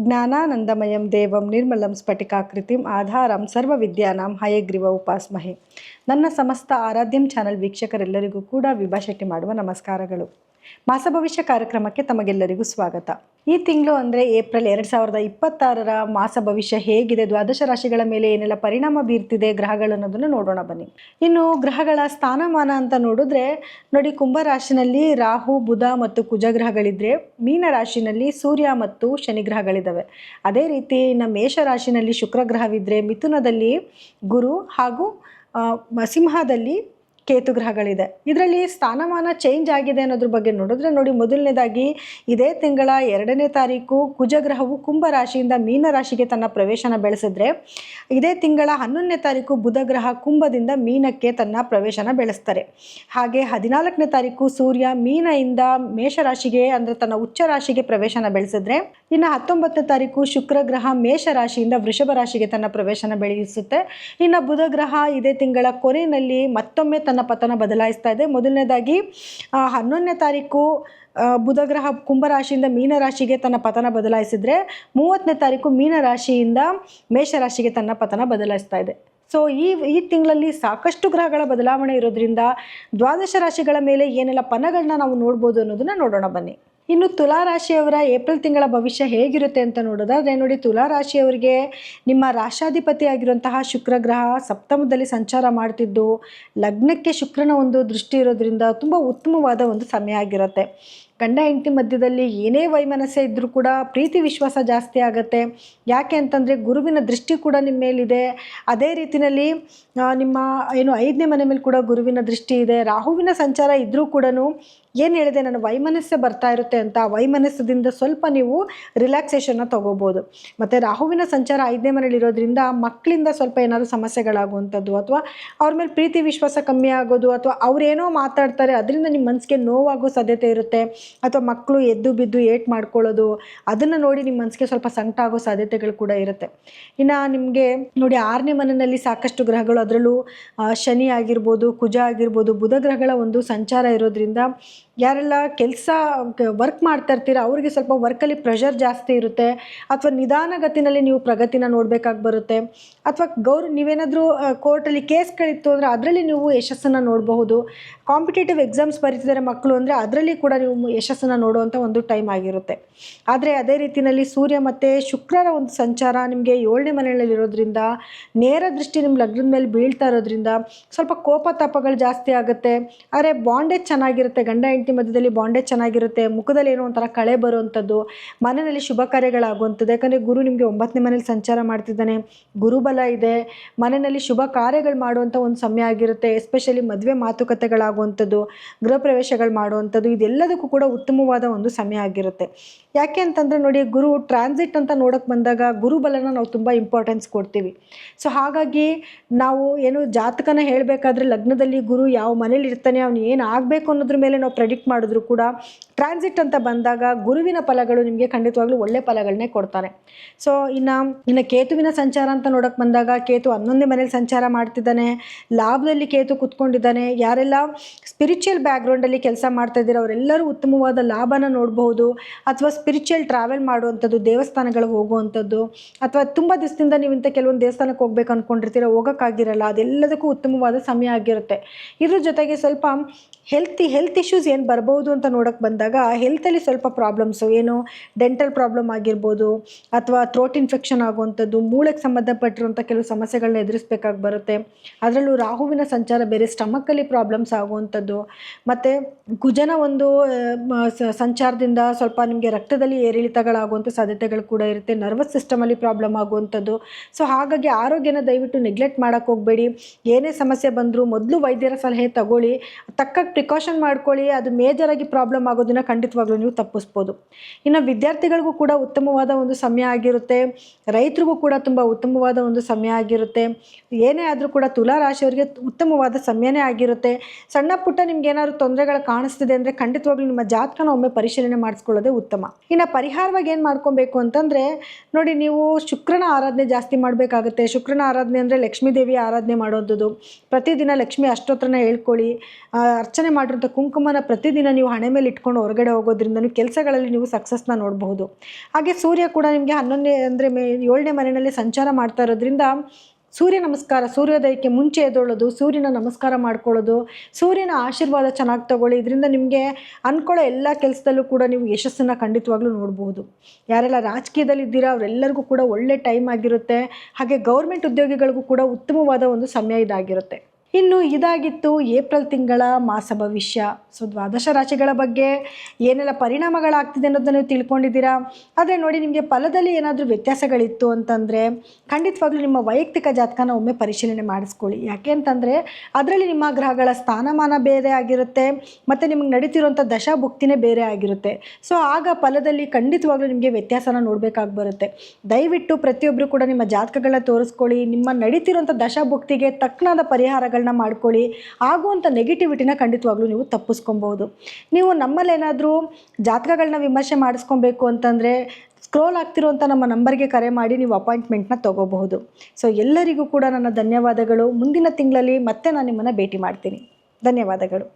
ಜ್ಞಾನಾನಂದಮಯಂ ದೇವಂ ನಿರ್ಮಲಂ ಸ್ಫಟಿಕಾಕೃತಿಂ ಆಧಾರಂ ಸರ್ವವಿದ್ಯಾನಾಂ ಹಯಗ್ರೀವ ಉಪಾಸ್ಮಹೆ. ನನ್ನ ಸಮಸ್ತ ಆರಾಧ್ಯಂ ಚಾನಲ್ ವೀಕ್ಷಕರೆಲ್ಲರಿಗೂ ಕೂಡ ವಿಭಾ ಶೆಟ್ಟಿ ಮಾಡುವ ನಮಸ್ಕಾರಗಳು. ಮಾಸ ಭವಿಷ್ಯ ಕಾರ್ಯಕ್ರಮಕ್ಕೆ ತಮಗೆಲ್ಲರಿಗೂ ಸ್ವಾಗತ. ಈ ತಿಂಗಳು ಅಂದರೆ ಏಪ್ರಿಲ್ 2026ರ ಮಾಸ ಭವಿಷ್ಯ ಹೇಗಿದೆ, ದ್ವಾದಶ ರಾಶಿಗಳ ಮೇಲೆ ಏನೆಲ್ಲ ಪರಿಣಾಮ ಬೀರ್ತಿದೆ ಗ್ರಹಗಳು ಅನ್ನೋದನ್ನು ನೋಡೋಣ ಬನ್ನಿ. ಇನ್ನು ಗ್ರಹಗಳ ಸ್ಥಾನಮಾನ ಅಂತ ನೋಡಿದ್ರೆ ನೋಡಿ, ಕುಂಭ ರಾಶಿನಲ್ಲಿ ರಾಹು, ಬುಧ ಮತ್ತು ಕುಜ ಗ್ರಹಗಳಿದ್ರೆ, ಮೀನ ರಾಶಿನಲ್ಲಿ ಸೂರ್ಯ ಮತ್ತು ಶನಿ ಗ್ರಹಗಳಿದ್ದಾವೆ. ಅದೇ ರೀತಿ ನಮ್ಮ ಮೇಷ ರಾಶಿನಲ್ಲಿ ಶುಕ್ರ ಗ್ರಹವಿದ್ರೆ, ಮಿಥುನದಲ್ಲಿ ಗುರು ಹಾಗೂ ಸಿಂಹದಲ್ಲಿ ಕೇತು ಗ್ರಹಗಳಿದೆ. ಇದರಲ್ಲಿ ಸ್ಥಾನಮಾನ ಚೇಂಜ್ ಆಗಿದೆ ಅನ್ನೋದ್ರ ಬಗ್ಗೆ ನೋಡಿದ್ರೆ ನೋಡಿ, ಮೊದಲನೇದಾಗಿ ಇದೇ ತಿಂಗಳ 2ನೇ ತಾರೀಕು ಕುಜಗ್ರಹವು ಕುಂಭ ರಾಶಿಯಿಂದ ಮೀನ ರಾಶಿಗೆ ತನ್ನ ಪ್ರವೇಶನ ಬೆಳೆಸಿದ್ರೆ, ಇದೇ ತಿಂಗಳ 11ನೇ ತಾರೀಕು ಬುಧ ಗ್ರಹ ಕುಂಭದಿಂದ ಮೀನಕ್ಕೆ ತನ್ನ ಪ್ರವೇಶನ ಬೆಳೆಸ್ತಾರೆ. ಹಾಗೆ 14ನೇ ತಾರೀಕು ಸೂರ್ಯ ಮೀನದಿಂದ ಮೇಷರಾಶಿಗೆ ಅಂದರೆ ತನ್ನ ಉಚ್ಚ ರಾಶಿಗೆ ಪ್ರವೇಶನ ಬೆಳೆಸಿದ್ರೆ, ಇನ್ನು 19ನೇ ತಾರೀಕು ಶುಕ್ರ ಗ್ರಹ ಮೇಷ ರಾಶಿಯಿಂದ ವೃಷಭ ರಾಶಿಗೆ ತನ್ನ ಪ್ರವೇಶನ ಬೆಳೆಸುತ್ತೆ. ಇನ್ನು ಬುಧ ಗ್ರಹ ಇದೇ ತಿಂಗಳ ಕೊನೆಯಲ್ಲಿ ಮತ್ತೊಮ್ಮೆ ತನ್ನ ಪತನ ಬದಲಾಯಿಸ್ತಾ ಇದೆ. ಮೊದಲನೇದಾಗಿ 11ನೇ ತಾರೀಕು ಬುಧ ಗ್ರಹ ಕುಂಭರಾಶಿಯಿಂದ ಮೀನರಾಶಿಗೆ ತನ್ನ ಪತನ ಬದಲಾಯಿಸಿದ್ರೆ, 30ನೇ ತಾರೀಕು ಮೀನರಾಶಿಯಿಂದ ಮೇಷರಾಶಿಗೆ ತನ್ನ ಪತನ ಬದಲಾಯಿಸ್ತಾ ಇದೆ. ಸೊ ಈ ತಿಂಗಳಲ್ಲಿ ಸಾಕಷ್ಟು ಗ್ರಹಗಳ ಬದಲಾವಣೆ ಇರೋದ್ರಿಂದ ದ್ವಾದಶ ರಾಶಿಗಳ ಮೇಲೆ ಏನೆಲ್ಲ ಫಲಗಳನ್ನ ನಾವು ನೋಡ್ಬೋದು ಅನ್ನೋದನ್ನ ನೋಡೋಣ ಬನ್ನಿ. ಇನ್ನು ತುಲಾ ರಾಶಿಯವರ ಏಪ್ರಿಲ್ ತಿಂಗಳ ಭವಿಷ್ಯ ಹೇಗಿರುತ್ತೆ ಅಂತ ನೋಡೋದಾದ್ರೆ ನೋಡಿ, ತುಲಾ ರಾಶಿಯವರಿಗೆ ನಿಮ್ಮ ರಾಶಾಧಿಪತಿ ಆಗಿರುವಂತಹ ಶುಕ್ರ ಗ್ರಹ ಸಪ್ತಮದಲ್ಲಿ ಸಂಚಾರ ಮಾಡ್ತಿದ್ದು, ಲಗ್ನಕ್ಕೆ ಶುಕ್ರನ ಒಂದು ದೃಷ್ಟಿ ಇರೋದ್ರಿಂದ ತುಂಬ ಉತ್ತಮವಾದ ಒಂದು ಸಮಯ ಆಗಿರುತ್ತೆ. ಗಂಡ ಹೆಂಡತಿ ಮಧ್ಯದಲ್ಲಿ ಏನೇ ವೈಮನಸ್ಸೆ ಇದ್ದರೂ ಕೂಡ ಪ್ರೀತಿ ವಿಶ್ವಾಸ ಜಾಸ್ತಿ ಆಗುತ್ತೆ. ಯಾಕೆ ಅಂತಂದರೆ ಗುರುವಿನ ದೃಷ್ಟಿ ಕೂಡ ನಿಮ್ಮ ಮೇಲಿದೆ. ಅದೇ ರೀತಿಯಲ್ಲಿ ನಿಮ್ಮ 5ನೇ ಮನೆ ಮೇಲೆ ಕೂಡ ಗುರುವಿನ ದೃಷ್ಟಿ ಇದೆ. ರಾಹುವಿನ ಸಂಚಾರ ಇದ್ದರೂ ಕೂಡ ಏನು ಹೇಳಿದೆ, ನನ್ನ ವೈಮನಸ್ಸೆ ಬರ್ತಾ ಇರುತ್ತೆ ಅಂತ, ವೈಮನಸ್ಸದಿಂದ ಸ್ವಲ್ಪ ನೀವು ರಿಲ್ಯಾಕ್ಸೇಷನ್ನ ತೊಗೋಬೋದು. ಮತ್ತು ರಾಹುವಿನ ಸಂಚಾರ 5ನೇ ಮನೇಲಿ ಇರೋದ್ರಿಂದ ಮಕ್ಕಳಿಂದ ಸ್ವಲ್ಪ ಏನಾದರೂ ಸಮಸ್ಯೆಗಳಾಗುವಂಥದ್ದು, ಅಥವಾ ಅವ್ರ ಮೇಲೆ ಪ್ರೀತಿ ವಿಶ್ವಾಸ ಕಮ್ಮಿ ಆಗೋದು, ಅಥವಾ ಅವ್ರೇನೋ ಮಾತಾಡ್ತಾರೆ ಅದರಿಂದ ನಿಮ್ಮ ಮನಸ್ಸಿಗೆ ನೋವಾಗೋ ಸಾಧ್ಯತೆ ಇರುತ್ತೆ. ಅಥವಾ ಮಕ್ಕಳು ಎದ್ದು ಬಿದ್ದು ಏಟ್ ಮಾಡ್ಕೊಳ್ಳೋದು, ಅದನ್ನು ನೋಡಿ ನಿಮ್ಮ ಮನಸ್ಸಿಗೆ ಸ್ವಲ್ಪ ಸಂಕಟ ಆಗೋ ಸಾಧ್ಯತೆಗಳು ಕೂಡ ಇರುತ್ತೆ. ಇನ್ನು ನಿಮಗೆ ನೋಡಿ, 6ನೇ ಮನೆಯಲ್ಲಿ ಸಾಕಷ್ಟು ಗ್ರಹಗಳು, ಅದರಲ್ಲೂ ಶನಿ ಆಗಿರ್ಬೋದು, ಕುಜ ಆಗಿರ್ಬೋದು, ಬುಧ ಗ್ರಹಗಳ ಒಂದು ಸಂಚಾರ ಇರೋದ್ರಿಂದ ಯಾರೆಲ್ಲ ವರ್ಕ್ ಮಾಡ್ತಾ ಇರ್ತೀರ ಅವ್ರಿಗೆ ಸ್ವಲ್ಪ ವರ್ಕಲ್ಲಿ ಪ್ರೆಷರ್ ಜಾಸ್ತಿ ಇರುತ್ತೆ. ಅಥವಾ ನಿಧಾನಗತಿನಲ್ಲಿ ನೀವು ಪ್ರಗತಿನ ನೋಡಬೇಕಾಗಿ ಬರುತ್ತೆ. ಅಥವಾ ನೀವೇನಾದರೂ ಕೋರ್ಟಲ್ಲಿ ಕೇಸ್ಗಳಿತ್ತು ಅಂದರೆ ಅದರಲ್ಲಿ ನೀವು ಯಶಸ್ಸನ್ನು ನೋಡಬಹುದು. ಕಾಂಪಿಟೇಟಿವ್ ಎಕ್ಸಾಮ್ಸ್ ಬರೀತಿದ್ದಾರೆ ಮಕ್ಕಳು ಅಂದರೆ ಅದರಲ್ಲಿ ಕೂಡ ನೀವು ಯಶಸ್ಸನ್ನು ನೋಡುವಂಥ ಒಂದು ಟೈಮ್ ಆಗಿರುತ್ತೆ. ಆದರೆ ಅದೇ ರೀತಿಯಲ್ಲಿ ಸೂರ್ಯ ಮತ್ತು ಶುಕ್ರರ ಒಂದು ಸಂಚಾರ ನಿಮಗೆ 7ನೇ ಮನೆಯಲ್ಲಿರೋದ್ರಿಂದ, ನೇರ ದೃಷ್ಟಿ ನಿಮ್ಮ ಲಗ್ನದ ಮೇಲೆ ಬೀಳ್ತಾ ಇರೋದ್ರಿಂದ ಸ್ವಲ್ಪ ಕೋಪ ತಾಪಗಳು ಜಾಸ್ತಿ ಆಗುತ್ತೆ. ಆದರೆ ಬಾಂಡೇಜ್ ಚೆನ್ನಾಗಿರುತ್ತೆ, ಗಂಡ ಹೆಂಡತಿ ಮಧ್ಯದಲ್ಲಿ ಬಾಂಡೇಜ್ ಚೆನ್ನಾಗಿರುತ್ತೆ. ಮುಖದಲ್ಲಿ ಏನೋ ಒಂಥರ ಕಳೆ ಬರುವಂಥದ್ದು, ಮನೆಯಲ್ಲಿ ಶುಭ ಕಾರ್ಯಗಳಾಗುವಂಥದ್ದು. ಯಾಕಂದರೆ ಗುರು ನಿಮಗೆ 9ನೇ ಮನೇಲಿ ಸಂಚಾರ ಮಾಡ್ತಿದ್ದಾನೆ, ಗುರುಬಲ ಇದೆ, ಮನೆಯಲ್ಲಿ ಶುಭ ಕಾರ್ಯಗಳು ಮಾಡುವಂಥ ಒಂದು ಸಮಯ ಆಗಿರುತ್ತೆ. ಎಸ್ಪೆಷಲಿ ಮದುವೆ ಮಾತುಕತೆಗಳಾಗುವಂಥದ್ದು, ಗೃಹ ಪ್ರವೇಶಗಳು ಮಾಡುವಂಥದ್ದು, ಇದೆಲ್ಲದಕ್ಕೂ ಕೂಡ ಉತ್ತಮವಾದ ಒಂದು ಸಮಯ ಆಗಿರುತ್ತೆ. ಯಾಕೆ ಅಂತಂದರೆ ನೋಡಿ, ಗುರು ಟ್ರಾನ್ಸಿಟ್ ಅಂತ ನೋಡೋಕ್ಕೆ ಬಂದಾಗ ಗುರುಬಲನ ನಾವು ತುಂಬ ಇಂಪಾರ್ಟೆನ್ಸ್ ಕೊಡ್ತೀವಿ. ಸೊ ಹಾಗಾಗಿ ನಾವು ಏನು ಜಾತಕನ ಹೇಳಬೇಕಾದ್ರೆ ಲಗ್ನದಲ್ಲಿ ಗುರು ಯಾವ ಮನೇಲಿ ಇರ್ತಾನೆ, ಅವನು ಏನು ಆಗಬೇಕು ಅನ್ನೋದ್ರ ಮೇಲೆ ನಾವು ಪ್ರೆಡಿಕ್ಟ್ ಮಾಡಿದ್ರು ಕೂಡ ಟ್ರಾನ್ಸಿಟ್ ಅಂತ ಬಂದಾಗ ಗುರುವಿನ ಫಲಗಳು ನಿಮಗೆ ಖಂಡಿತವಾಗ್ಲೂ ಒಳ್ಳೆ ಫಲಗಳನ್ನೇ ಕೊಡ್ತಾನೆ. ಸೊ ಇನ್ನು ಕೇತುವಿನ ಸಂಚಾರ ಅಂತ ನೋಡೋಕ್ಕೆ ಬಂದಾಗ, ಕೇತು 11ನೇ ಮನೇಲಿ ಸಂಚಾರ ಮಾಡ್ತಿದ್ದಾನೆ, ಲಾಭದಲ್ಲಿ ಕೇತು ಕುತ್ಕೊಂಡಿದ್ದಾನೆ. ಯಾರೆಲ್ಲ ಸ್ಪಿರಿಚುವಲ್ ಬ್ಯಾಕ್ಗ್ರೌಂಡಲ್ಲಿ ಕೆಲಸ ಮಾಡ್ತಾ ಇದ್ದೀರ ಅವರೆಲ್ಲರೂ ಉತ್ತಮವಾದ ಲಾಭನ ನೋಡಬಹುದು. ಅಥವಾ ಸ್ಪಿರಿಚುವಲ್ ಟ್ರಾವೆಲ್ ಮಾಡುವಂಥದ್ದು, ದೇವಸ್ಥಾನಗಳಿಗೆ ಹೋಗುವಂಥದ್ದು, ಅಥವಾ ತುಂಬ ದಿವಸದಿಂದ ನೀವು ಇಂಥ ಕೆಲವೊಂದು ದೇವಸ್ಥಾನಕ್ಕೆ ಹೋಗ್ಬೇಕು ಅಂದ್ಕೊಂಡಿರ್ತೀರ, ಹೋಗೋಕ್ಕಾಗಿರಲ್ಲ, ಅದೆಲ್ಲದಕ್ಕೂ ಉತ್ತಮವಾದ ಸಮಯ ಆಗಿರುತ್ತೆ. ಇದ್ರ ಜೊತೆಗೆ ಸ್ವಲ್ಪ ಹೆಲ್ತ್ ಇಶ್ಯೂಸ್ ಏನು ಬರ್ಬೋದು ಅಂತ ನೋಡೋಕ್ಕೆ ಬಂದಾಗ, ಹೆಲ್ತಲ್ಲಿ ಸ್ವಲ್ಪ ಪ್ರಾಬ್ಲಮ್ಸು, ಏನು ಡೆಂಟಲ್ ಪ್ರಾಬ್ಲಮ್ ಆಗಿರ್ಬೋದು, ಅಥವಾ ಥ್ರೋಟ್ ಇನ್ಫೆಕ್ಷನ್ ಆಗುವಂಥದ್ದು, ಮೂಳೆಗೆ ಸಂಬಂಧಪಟ್ಟಿರುವಂಥ ಕೆಲವು ಸಮಸ್ಯೆಗಳನ್ನ ಎದುರಿಸಬೇಕಾಗಿ ಬರುತ್ತೆ. ಅದರಲ್ಲೂ ರಾಹುವಿನ ಸಂಚಾರ ಬೇರೆ, ಸ್ಟಮಕ್ಕಲ್ಲಿ ಪ್ರಾಬ್ಲಮ್ಸ್ ಆಗುವಂಥದ್ದು, ಮತ್ತು ಕುಜನ ಒಂದು ಸಂಚಾರದಿಂದ ಸ್ವಲ್ಪ ನಿಮಗೆ ರಕ್ತದಲ್ಲಿ ಏರಿಳಿತಗಳಾಗುವಂಥ ಸಾಧ್ಯತೆಗಳು ಕೂಡ ಇರುತ್ತೆ. ನರ್ವಸ್ ಸಿಸ್ಟಮಲ್ಲಿ ಪ್ರಾಬ್ಲಮ್ ಆಗುವಂಥದ್ದು. ಸೊ ಹಾಗಾಗಿ ಆರೋಗ್ಯನ ದಯವಿಟ್ಟು ನೆಗ್ಲೆಕ್ಟ್ ಮಾಡೋಕ್ಕೆ ಹೋಗಬೇಡಿ. ಏನೇ ಸಮಸ್ಯೆ ಬಂದರೂ ಮೊದಲು ವೈದ್ಯರ ಸಲಹೆ ತಗೊಳ್ಳಿ, ತಕ್ಕ ಪ್ರಿಕಾಷನ್ ಮಾಡ್ಕೊಳ್ಳಿ. ಅದು ಮೇಜರಾಗಿ ಪ್ರಾಬ್ಲಮ್ ಆಗೋದನ್ನು ಖಂಡಿತವಾಗ್ಲೂ ನೀವು ತಪ್ಪಿಸ್ಬೋದು. ಇನ್ನು ವಿದ್ಯಾರ್ಥಿಗಳಿಗೂ ಕೂಡ ಉತ್ತಮವಾದ ಒಂದು ಸಮಯ ಆಗಿರುತ್ತೆ, ರೈತರಿಗೂ ಕೂಡ ತುಂಬ ಉತ್ತಮವಾದ ಒಂದು ಸಮಯ ಆಗಿರುತ್ತೆ. ಏನೇ ಆದರೂ ಕೂಡ ತುಲಾ ರಾಶಿಯವರಿಗೆ ಉತ್ತಮವಾದ ಸಮಯನೇ ಆಗಿರುತ್ತೆ. ಸಣ್ಣ ಪುಟ್ಟ ನಿಮ್ಗೆ ಏನಾದರೂ ತೊಂದರೆಗಳು ಕಾಣಿಸ್ತಿದೆ ಅಂದರೆ ಖಂಡಿತವಾಗ್ಲೂ ನಿಮ್ಮ ಜಾತಕನ ಒಮ್ಮೆ ಪರಿಶೀಲನೆ ಮಾಡಿಸ್ಕೊಳ್ಳೋದೇ ಉತ್ತಮ. ಇನ್ನು ಪರಿಹಾರವಾಗಿ ಏನು ಮಾಡ್ಕೊಬೇಕು ಅಂತಂದರೆ ನೋಡಿ, ನೀವು ಶುಕ್ರನ ಆರಾಧನೆ ಜಾಸ್ತಿ ಮಾಡಬೇಕಾಗುತ್ತೆ. ಶುಕ್ರನ ಆರಾಧನೆ ಅಂದರೆ ಲಕ್ಷ್ಮೀ ದೇವಿಯ ಆರಾಧನೆ ಮಾಡೋವಂಥದ್ದು. ಪ್ರತಿದಿನ ಲಕ್ಷ್ಮಿ ಅಷ್ಟೋತ್ರನ ಹೇಳ್ಕೊಳ್ಳಿ, ಅರ್ಚನೆ ಅರ್ಚನೆ ಮಾಡಿರೋಂಥ ಕುಂಕುಮನ ಪ್ರತಿದಿನ ನೀವು ಹಣೆ ಮೇಲೆ ಇಟ್ಕೊಂಡು ಹೊರಗಡೆ ಹೋಗೋದ್ರಿಂದ ಕೆಲಸಗಳಲ್ಲಿ ನೀವು ಸಕ್ಸಸ್ನ ನೋಡಬಹುದು. ಹಾಗೆ ಸೂರ್ಯ ಕೂಡ ನಿಮಗೆ 11ನೇ ಅಂದರೆ 7ನೇ ಮನೆಯಲ್ಲಿ ಸಂಚಾರ ಮಾಡ್ತಾ ಇರೋದ್ರಿಂದ ಸೂರ್ಯ ನಮಸ್ಕಾರ, ಸೂರ್ಯೋದಯಕ್ಕೆ ಮುಂಚೆ ಎದ್ದೇಳೋದು, ಸೂರ್ಯನ ನಮಸ್ಕಾರ ಮಾಡ್ಕೊಳ್ಳೋದು, ಸೂರ್ಯನ ಆಶೀರ್ವಾದ ಚೆನ್ನಾಗಿ ತಗೊಳ್ಳಿ. ಇದರಿಂದ ನಿಮಗೆ ಅಂದ್ಕೊಳ್ಳೋ ಎಲ್ಲ ಕೆಲಸದಲ್ಲೂ ಕೂಡ ನೀವು ಯಶಸ್ಸನ್ನು ಖಂಡಿತವಾಗ್ಲೂ ನೋಡ್ಬೋದು. ಯಾರೆಲ್ಲ ರಾಜಕೀಯದಲ್ಲಿದ್ದೀರಾ ಅವರೆಲ್ಲರಿಗೂ ಕೂಡ ಒಳ್ಳೆ ಟೈಮ್ ಆಗಿರುತ್ತೆ. ಹಾಗೆ ಗೌರ್ಮೆಂಟ್ ಉದ್ಯೋಗಿಗಳಿಗೂ ಕೂಡ ಉತ್ತಮವಾದ ಒಂದು ಸಮಯ ಇದಾಗಿರುತ್ತೆ. ಇನ್ನು ಇದಾಗಿತ್ತು ಏಪ್ರಿಲ್ ತಿಂಗಳ ಮಾಸ ಭವಿಷ್ಯ. ಸೊ ದ್ವಾದಶ ರಾಶಿಗಳ ಬಗ್ಗೆ ಏನೆಲ್ಲ ಪರಿಣಾಮಗಳಾಗ್ತಿದೆ ಅನ್ನೋದನ್ನು ನೀವು ತಿಳ್ಕೊಂಡಿದ್ದೀರಾ. ಆದರೆ ನೋಡಿ, ನಿಮಗೆ ಫಲದಲ್ಲಿ ಏನಾದರೂ ವ್ಯತ್ಯಾಸಗಳಿತ್ತು ಅಂತಂದರೆ ಖಂಡಿತವಾಗ್ಲೂ ನಿಮ್ಮ ವೈಯಕ್ತಿಕ ಜಾತಕನ ಒಮ್ಮೆ ಪರಿಶೀಲನೆ ಮಾಡಿಸ್ಕೊಳ್ಳಿ. ಯಾಕೆ ಅಂತಂದರೆ ಅದರಲ್ಲಿ ನಿಮ್ಮ ಗ್ರಹಗಳ ಸ್ಥಾನಮಾನ ಬೇರೆ ಆಗಿರುತ್ತೆ ಮತ್ತು ನಿಮಗೆ ನಡೀತಿರುವಂಥ ದಶಾಭುಕ್ತಿನೇ ಬೇರೆ ಆಗಿರುತ್ತೆ. ಸೊ ಆಗ ಫಲದಲ್ಲಿ ಖಂಡಿತವಾಗ್ಲೂ ನಿಮಗೆ ವ್ಯತ್ಯಾಸನ ನೋಡಬೇಕಾಗಿ ಬರುತ್ತೆ. ದಯವಿಟ್ಟು ಪ್ರತಿಯೊಬ್ಬರು ಕೂಡ ನಿಮ್ಮ ಜಾತಕಗಳನ್ನ ತೋರಿಸ್ಕೊಳ್ಳಿ. ನಿಮ್ಮ ನಡೀತಿರುವಂಥ ದಶಾಭುಕ್ತಿಗೆ ತಕ್ಕನಾದ ಪರಿಹಾರಗಳನ್ನ ಮಾಡ್ಕೊಳ್ಳಿ. ಆಗುವಂಥ ನೆಗೆಟಿವಿಟಿನ ಖಂಡಿತವಾಗ್ಲೂ ನೀವು ತಪ್ಪಿಸ್ಕೊಬೋದು. ನೀವು ನಮ್ಮಲ್ಲೇನಾದರೂ ಜಾತಕಗಳನ್ನ ವಿಮರ್ಶೆ ಮಾಡಿಸ್ಕೊಬೇಕು ಅಂತಂದರೆ ಸ್ಕ್ರೋಲ್ ಆಗ್ತಿರುವಂಥ ನಮ್ಮ ನಂಬರ್ಗೆ ಕರೆ ಮಾಡಿ ನೀವು ಅಪಾಯಿಂಟ್ಮೆಂಟ್ನ ತೊಗೋಬಹುದು. ಸೊ ಎಲ್ಲರಿಗೂ ಕೂಡ ನನ್ನ ಧನ್ಯವಾದಗಳು. ಮುಂದಿನ ತಿಂಗಳಲ್ಲಿ ಮತ್ತೆ ನಾನು ನಿಮ್ಮನ್ನು ಭೇಟಿ ಮಾಡ್ತೀನಿ. ಧನ್ಯವಾದಗಳು.